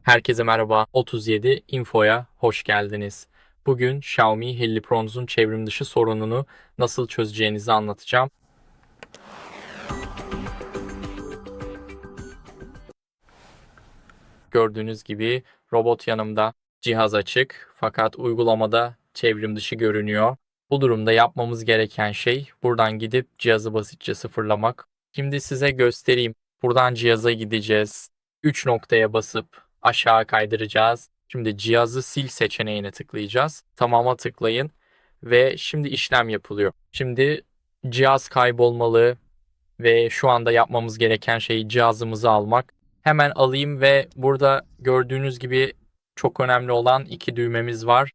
Herkese merhaba. 37 Info'ya hoş geldiniz. Bugün Xiaomi Helly Bronze'un çevrim dışı sorununu nasıl çözeceğinizi anlatacağım. Gördüğünüz gibi robot yanımda, cihaz açık fakat uygulamada çevrim dışı görünüyor. Bu durumda yapmamız gereken şey buradan gidip cihazı basitçe sıfırlamak. Şimdi size göstereyim. Buradan cihaza gideceğiz. 3 noktaya basıp aşağı kaydıracağız. Şimdi cihazı sil seçeneğine tıklayacağız. Tamama tıklayın ve şimdi işlem yapılıyor. Şimdi cihaz kaybolmalı ve şu anda yapmamız gereken şey cihazımızı almak. Hemen alayım ve burada gördüğünüz gibi çok önemli olan iki düğmemiz var.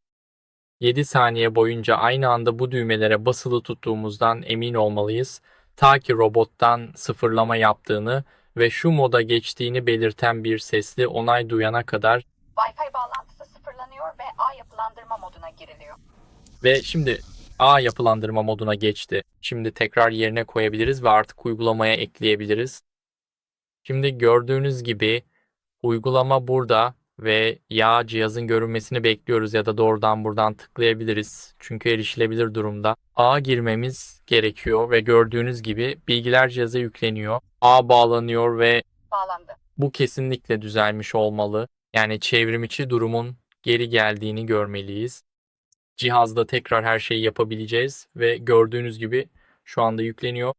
7 saniye boyunca aynı anda bu düğmelere basılı tuttuğumuzdan emin olmalıyız. Ta ki robottan sıfırlama yaptığını ve şu moda geçtiğini belirten bir sesli onay duyana kadar. Wi-Fi bağlantısı sıfırlanıyor ve ağ yapılandırma moduna giriliyor. Ve şimdi ağ yapılandırma moduna geçti. Şimdi tekrar yerine koyabiliriz ve artık uygulamaya ekleyebiliriz. Şimdi gördüğünüz gibi uygulama burada ve ya cihazın görünmesini bekliyoruz ya da doğrudan buradan tıklayabiliriz. Çünkü erişilebilir durumda. Ağa girmemiz gerekiyor ve gördüğünüz gibi bilgiler cihaza yükleniyor. Ağ bağlanıyor ve Bağlandı. bu kesinlikle düzelmiş olmalı. Yani çevrimiçi durumun geri geldiğini görmeliyiz. Cihazda tekrar her şeyi yapabileceğiz ve gördüğünüz gibi şu anda yükleniyor.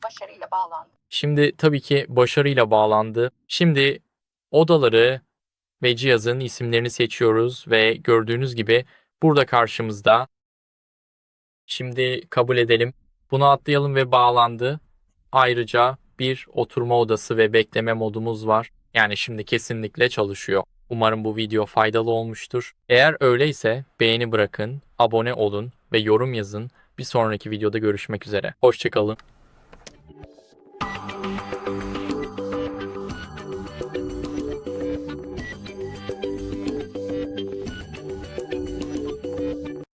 Başarıyla bağlandı. Şimdi tabii ki başarıyla bağlandı. Şimdi odaları ve cihazın isimlerini seçiyoruz ve gördüğünüz gibi burada karşımızda. Şimdi kabul edelim. Bunu atlayalım ve bağlandı. Ayrıca bir oturma odası ve bekleme modumuz var. Yani şimdi kesinlikle çalışıyor. Umarım bu video faydalı olmuştur. Eğer öyleyse beğeni bırakın, abone olun ve yorum yazın. Bir sonraki videoda görüşmek üzere. Hoşça kalın.